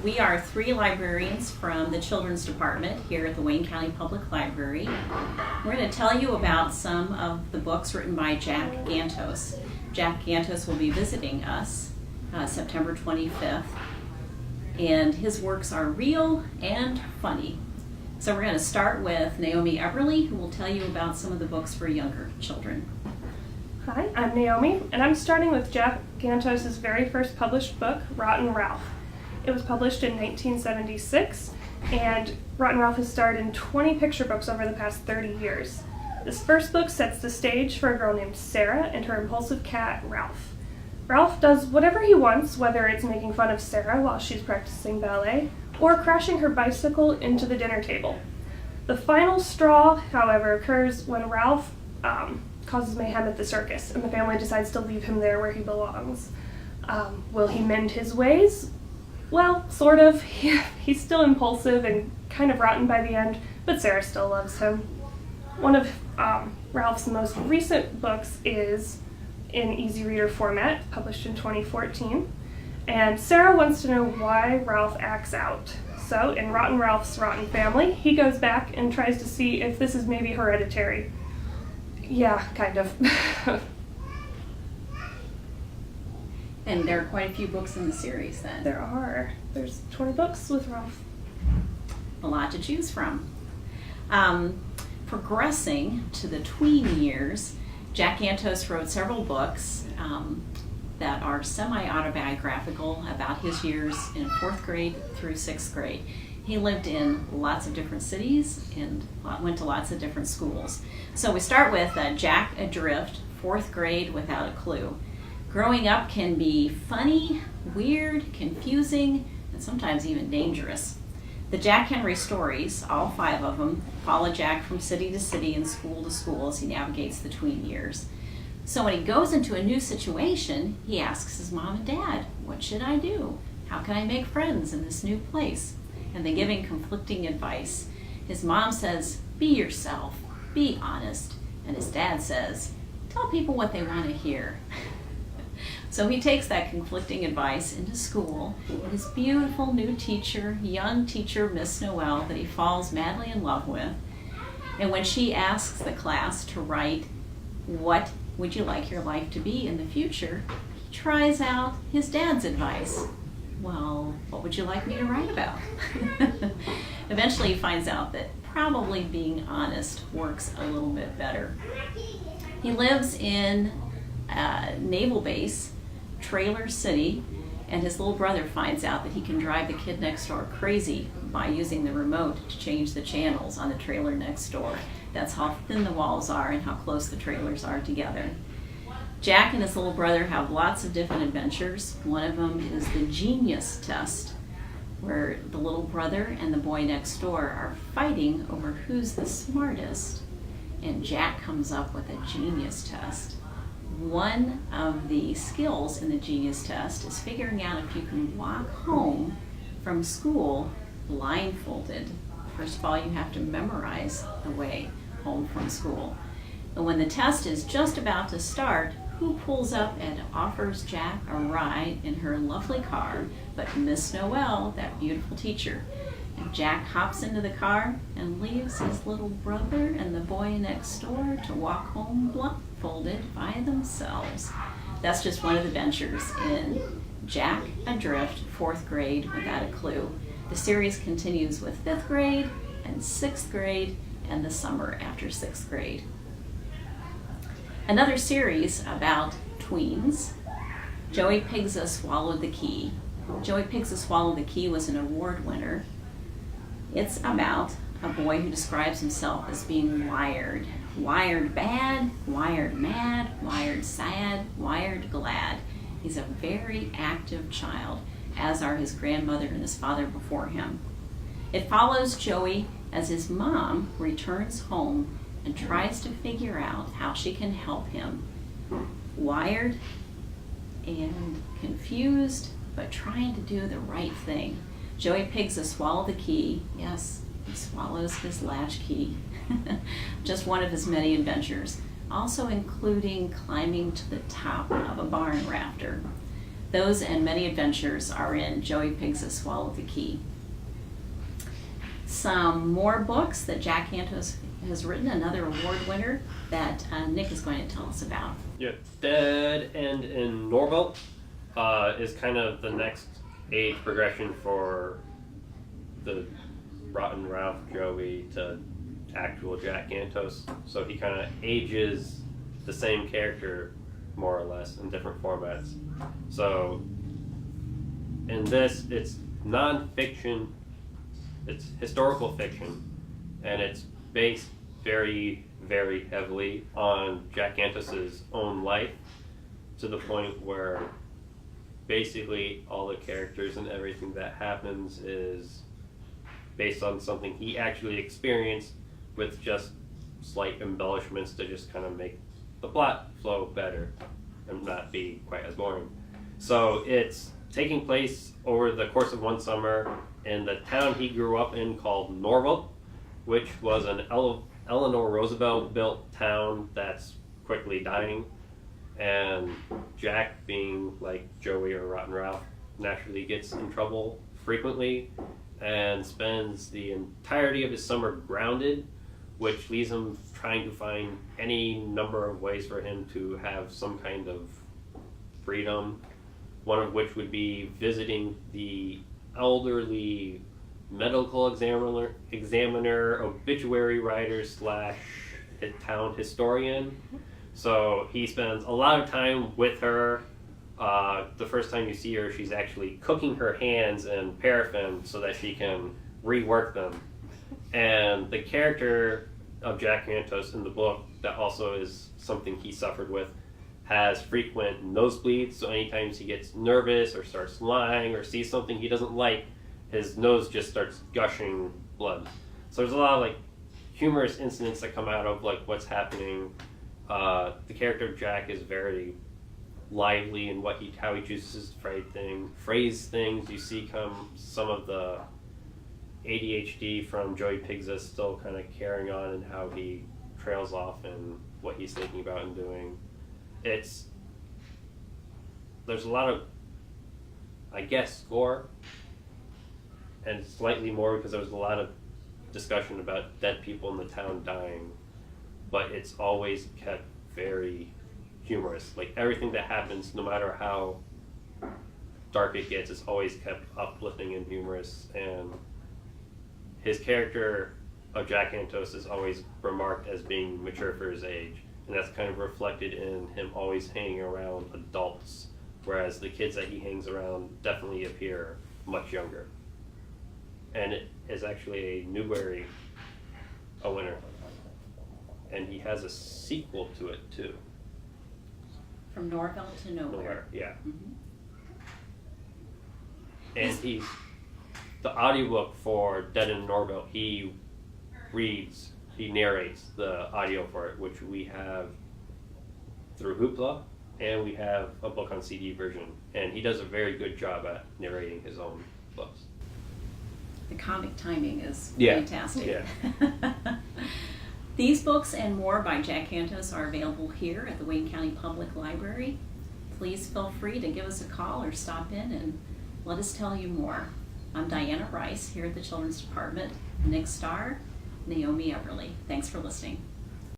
We are 3 librarians from the Children's Department here at the Wayne County Public Library. We're going to tell you about some of the books written by Jack Gantos. Jack Gantos will be visiting us September 25th, and his works are real and funny. So we're going to start with Naomi Eberly, who will tell you about some of the books for younger children. Hi, I'm Naomi, and I'm starting with Jack Gantos' very first published book, Rotten Ralph. It was published in 1976, and Rotten Ralph has starred in 20 picture books over the past 30 years. This first book sets the stage for a girl named Sarah and her impulsive cat, Ralph. Ralph does whatever he wants, whether it's making fun of Sarah while she's practicing ballet, or crashing her bicycle into the dinner table. The final straw, however, occurs when Ralph causes mayhem at the circus, and the family decides to leave him there where he belongs. Will he mend his ways? Well, sort of. He's still impulsive and kind of rotten by the end, but Sarah still loves him. One of Ralph's most recent books is in easy reader format, published in 2014, and Sarah wants to know why Ralph acts out. So, in Rotten Ralph's Rotten Family, he goes back and tries to see if this is maybe hereditary. Yeah, kind of. And there are quite a few books in the series then. There are. There's 20 books with Ralph. A lot to choose from. Progressing to the tween years, Jack Gantos wrote several books that are semi-autobiographical about his years in 4th grade through 6th grade. He lived in lots of different cities and went to lots of different schools. So we start with Jack Adrift, 4th grade without a clue. Growing up can be funny, weird, confusing, and sometimes even dangerous. The Jack Henry stories, all 5 of them, follow Jack from city to city and school to school as he navigates the tween years. So when he goes into a new situation, he asks his mom and dad, "What should I do? How can I make friends in this new place?" And they give him conflicting advice. His mom says, "Be yourself, be honest." And his dad says, "Tell people what they want to hear." So he takes that conflicting advice into school, and his beautiful new teacher, young teacher Miss Noel, that he falls madly in love with. And when she asks the class to write, "What would you like your life to be in the future?" he tries out his dad's advice. "Well, what would you like me to write about?" Eventually he finds out that probably being honest works a little bit better. He lives in a naval base, Trailer City, and his little brother finds out that he can drive the kid next door crazy by using the remote to change the channels on the trailer next door. That's how thin the walls are and how close the trailers are together. Jack and his little brother have lots of different adventures. One of them is the genius test, where the little brother and the boy next door are fighting over who's the smartest, and Jack comes up with a genius test. One of the skills in the genius test is figuring out if you can walk home from school blindfolded. First of all, you have to memorize the way home from school. And when the test is just about to start, who pulls up and offers Jack a ride in her lovely car but Miss Noel, that beautiful teacher? And Jack hops into the car and leaves his little brother and the boy next door to walk home blindfolded by themselves. That's just one of the ventures in Jack Adrift, 4th grade without a clue. The series continues with 5th grade and 6th grade and the summer after 6th grade. Another series about tweens, Joey PIGZA Swallowed the Key. Joey PIGZA Swallowed the Key was an award winner. It's about a boy who describes himself as being wired. Wired bad, wired mad, wired sad, wired glad. He's a very active child, as are his grandmother and his father before him. It follows Joey as his mom returns home and tries to figure out how she can help him. Wired and confused, but trying to do the right thing. Joey PIGZA Swallow the Key. Yes, he swallows his latchkey. Just one of his many adventures, also including climbing to the top of a barn rafter. Those and many adventures are in Joey PIGZA Swallow the Key. Some more books that Jack Gantos has written, another award winner that Nick is going to tell us about. Yeah, Dead End in Norvelt is kind of the next age progression for the Rotten Ralph Joey to actual Jack Gantos. So he kind of ages the same character more or less in different formats. So in this, it's non-fiction, it's historical fiction, and it's based very, very heavily on Jack Gantos's own life, to the point where basically all the characters and everything that happens is based on something he actually experienced, with just slight embellishments to just kind of make the plot flow better and not be quite as boring. So it's taking place over the course of one summer in the town he grew up in called Norvelt, which was an Eleanor Roosevelt built town that's quickly dying. And Jack, being like Joey or Rotten Ralph, naturally gets in trouble frequently and spends the entirety of his summer grounded, which leaves him trying to find any number of ways for him to have some kind of freedom, one of which would be visiting the elderly medical examiner, obituary writer / town historian. So he spends a lot of time with her. The first time you see her, she's actually cooking her hands in paraffin so that she can rework them. And the character of Jack Gantos in the book, that also is something he suffered with, has frequent nosebleeds. So anytime he gets nervous or starts lying or sees something he doesn't like, his nose just starts gushing blood. So there's a lot of like humorous incidents that come out of like what's happening. The character of Jack is very lively in how he chooses to phrase things. You see some of the ADHD from Joey PIGZA still kind of carrying on, and how he trails off in what he's thinking about and doing. There's a lot of, I guess, gore, and slightly more because there was a lot of discussion about dead people in the town dying, but it's always kept very humorous. Like everything that happens, no matter how dark it gets, it's always kept uplifting and humorous. And his character of Jack Gantos is always remarked as being mature for his age, and that's kind of reflected in him always hanging around adults, whereas the kids that he hangs around definitely appear much younger. And it is actually a Newbery winner, and he has a sequel to it too. From Norvelt to Nowhere. Yeah. Mm-hmm. And the audiobook for Dead in Norvelt, he narrates the audio for it, which we have through Hoopla, and we have a book on CD version, and he does a very good job at narrating his own books. The comic timing is Yeah. fantastic. Yeah. These books and more by Jack Gantos are available here at the Wayne County Public Library. Please feel free to give us a call or stop in and let us tell you more. I'm Diana Rice here at the Children's Department. Nick Starr, Naomi Everly. Thanks for listening.